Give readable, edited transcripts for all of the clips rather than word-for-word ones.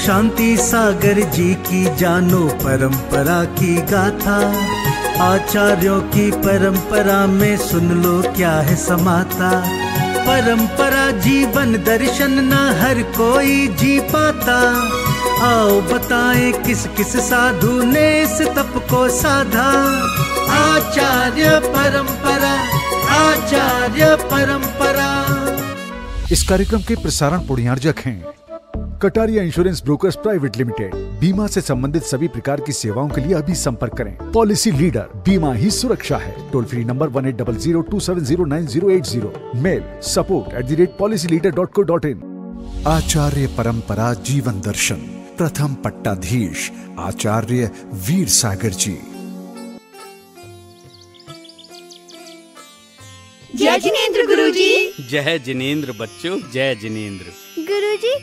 शांति सागर जी की जानो परंपरा की गाथा, आचार्यों की परंपरा में सुन लो क्या है समाता। परंपरा जीवन दर्शन न हर कोई जी पाता, आओ बताएं किस किस साधु ने इस तप को साधा। आचार्य परंपरा, आचार्य परंपरा। इस कार्यक्रम के प्रसारण पुण्यार्जक हैं Kataria insurance brokers private limited. बीमा से संबंधित सभी प्रकार की सेवाओं के लिए अभी संपर्क करें। पॉलिसी लीडर, बीमा ही सुरक्षा है। Toll free number 180027098080। Mail support@policyleader.co.in। आचार्य परंपरा जीवन दर्शन, प्रथम पट्टाधीश आचार्य वीर सागर जी। जय जिनेंद्र गुरुजी। जय जिनेंद्र बच्चों, जय जिनेंद्र। गुरुजी,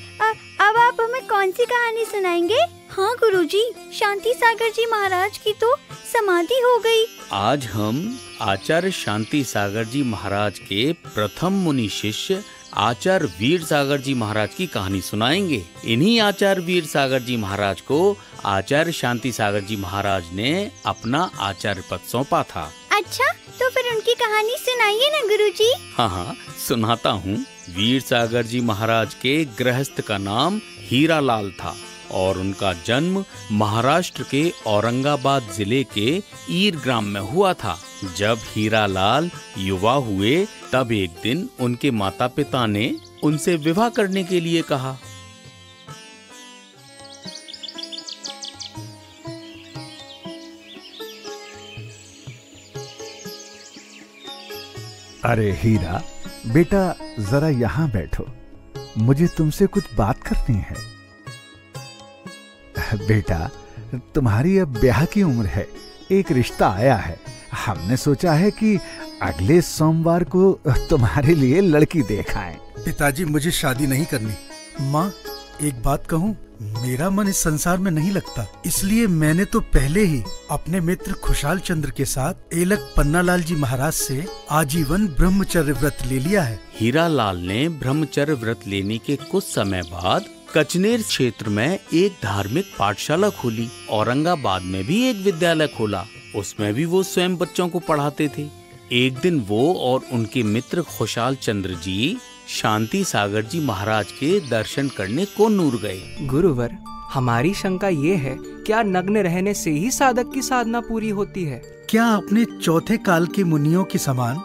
अब आप हमें कौन सी कहानी सुनाएंगे? हाँ गुरुजी, शांति सागर जी महाराज की तो समाधि हो गई। आज हम आचार्य शांति सागर जी महाराज के प्रथम मुनि शिष्य आचार्य वीर सागर जी महाराज की कहानी सुनाएंगे। इन्हीं आचार्य वीर सागर जी महाराज को आचार्य शांति सागर जी महाराज ने अपना आचार्य पद सौंपा था। अच्छा, तो फिर उनकी कहानी सुनाइए ना गुरुजी। हाँ, सुनाता हूँ। वीर सागर जी महाराज के गृहस्थ का नाम हीरालाल था और उनका जन्म महाराष्ट्र के औरंगाबाद जिले के ईर ग्राम में हुआ था। जब हीरालाल युवा हुए तब एक दिन उनके माता पिता ने उनसे विवाह करने के लिए कहा। अरे हीरा बेटा, जरा यहाँ बैठो, मुझे तुमसे कुछ बात करनी है। बेटा, तुम्हारी अब ब्याह की उम्र है, एक रिश्ता आया है। हमने सोचा है कि अगले सोमवार को तुम्हारे लिए लड़की देखाएं। पिताजी, मुझे शादी नहीं करनी। माँ, एक बात कहूँ, मेरा मन इस संसार में नहीं लगता, इसलिए मैंने तो पहले ही अपने मित्र खुशहाल चंद्र के साथ एलक पन्नालाल जी महाराज से आजीवन ब्रह्मचर्य व्रत ले लिया है। हीरालाल ने ब्रह्मचर्य व्रत लेने के कुछ समय बाद कचनेर क्षेत्र में एक धार्मिक पाठशाला खोली। औरंगाबाद में भी एक विद्यालय खोला, उसमें भी वो स्वयं बच्चों को पढ़ाते थे। एक दिन वो और उनके मित्र खुशहाल चंद्र जी शांति सागर जी महाराज के दर्शन करने को नूर गए। गुरुवर, हमारी शंका ये है, क्या नग्न रहने से ही साधक की साधना पूरी होती है? क्या अपने चौथे काल के मुनियों के समान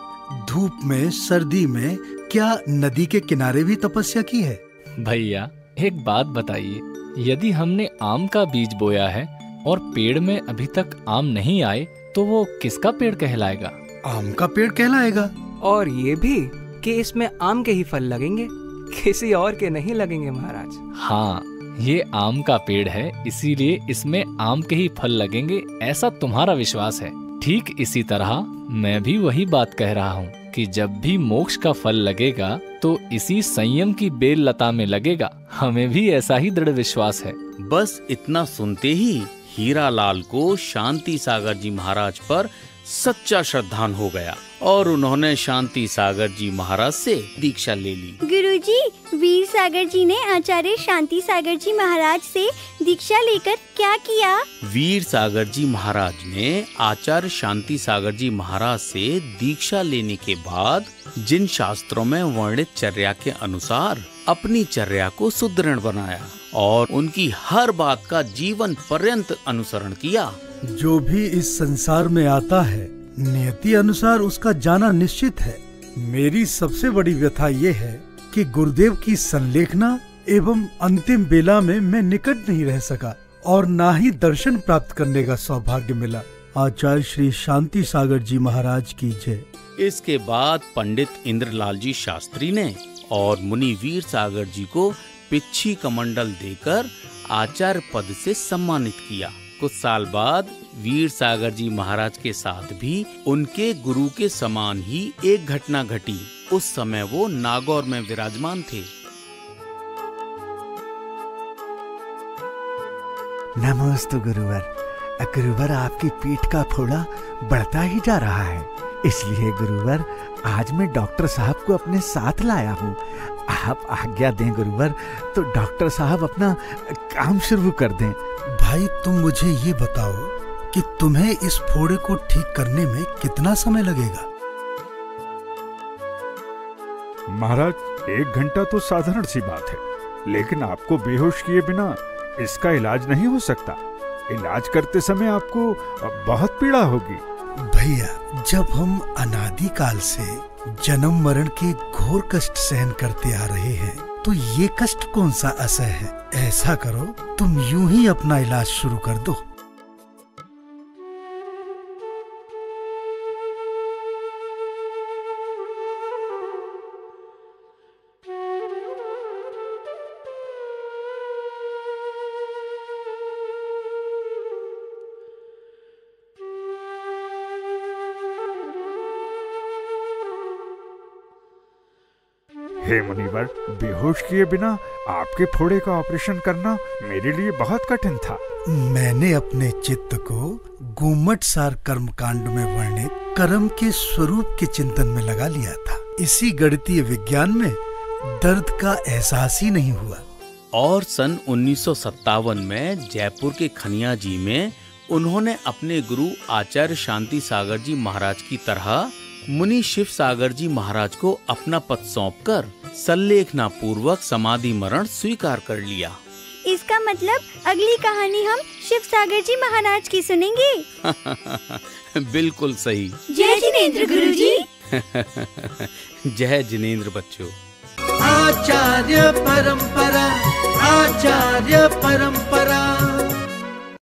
धूप में, सर्दी में, क्या नदी के किनारे भी तपस्या की है? भैया, एक बात बताइए, यदि हमने आम का बीज बोया है और पेड़ में अभी तक आम नहीं आए तो वो किसका पेड़ कहलाएगा? आम का पेड़ कहलाएगा। और ये भी कि इसमें आम के ही फल लगेंगे, किसी और के नहीं लगेंगे महाराज। हाँ, ये आम का पेड़ है, इसीलिए इसमें आम के ही फल लगेंगे, ऐसा तुम्हारा विश्वास है। ठीक इसी तरह मैं भी वही बात कह रहा हूँ कि जब भी मोक्ष का फल लगेगा तो इसी संयम की बेल लता में लगेगा। हमें भी ऐसा ही दृढ़ विश्वास है। बस इतना सुनते ही हीरालाल को शांति सागर जी महाराज पर सच्चा श्रद्धान हो गया और उन्होंने शांति सागर जी महाराज से दीक्षा ले ली। गुरुजी, वीर सागर जी ने आचार्य शांति सागर जी महाराज से दीक्षा लेकर क्या किया? वीर सागर जी महाराज ने आचार्य शांति सागर जी महाराज से दीक्षा लेने के बाद जिन शास्त्रों में वर्णित चर्या के अनुसार अपनी चर्या को सुदृढ़ बनाया और उनकी हर बात का जीवन पर्यंत अनुसरण किया। जो भी इस संसार में आता है, नियति अनुसार उसका जाना निश्चित है। मेरी सबसे बड़ी व्यथा ये है कि गुरुदेव की संलेखना एवं अंतिम बेला में मैं निकट नहीं रह सका और ना ही दर्शन प्राप्त करने का सौभाग्य मिला। आचार्य श्री शांति सागर जी महाराज की जय। इसके बाद पंडित इंद्रलाल जी शास्त्री ने और मुनि वीर सागर जी को पिच्छी कमंडल देकर आचार्य पद से सम्मानित किया। कुछ साल बाद वीर सागर जी महाराज के साथ भी उनके गुरु के समान ही एक घटना घटी। उस समय वो नागौर में विराजमान थे। नमस्ते गुरुवर। गुरुवर, आपकी पीठ का फोड़ा बढ़ता ही जा रहा है, इसलिए गुरुवर आज मैं डॉक्टर साहब को अपने साथ लाया हूँ। आप आज्ञा दें गुरुवर तो डॉक्टर साहब अपना काम शुरू कर दें। भाई तुम मुझे ये बताओ कि तुम्हें इस फोड़े को ठीक करने में कितना समय लगेगा? महाराज 1 घंटा तो साधारण सी बात है, लेकिन आपको बेहोश किए बिना इसका इलाज नहीं हो सकता। इलाज करते समय आपको बहुत पीड़ा होगी। भैया, जब हम अनादिकाल से जन्म मरण के घोर कष्ट सहन करते आ रहे हैं तो ये कष्ट कौन सा असह्य है? ऐसा करो, तुम यूं ही अपना इलाज शुरू कर दो। हे मुनिवर, बेहोश किए बिना आपके फोड़े का ऑपरेशन करना मेरे लिए बहुत कठिन था। मैंने अपने चित्त को गुम्मटसार कर्मकांड में वर्णित कर्म के स्वरूप के चिंतन में लगा लिया था। इसी गणितीय विज्ञान में दर्द का एहसास ही नहीं हुआ। और सन 1957 में जयपुर के खनिया जी में उन्होंने अपने गुरु आचार्य शांति सागर जी महाराज की तरह मुनि शिव सागर जी महाराज को अपना पद सौंपकर सल्लेखना पूर्वक समाधि मरण स्वीकार कर लिया। इसका मतलब अगली कहानी हम शिव सागर जी महाराज की सुनेंगे। बिल्कुल सही। जय जिनेंद्र गुरुजी। जय जिनेंद्र बच्चों। आचार्य परंपरा, आचार्य परंपरा।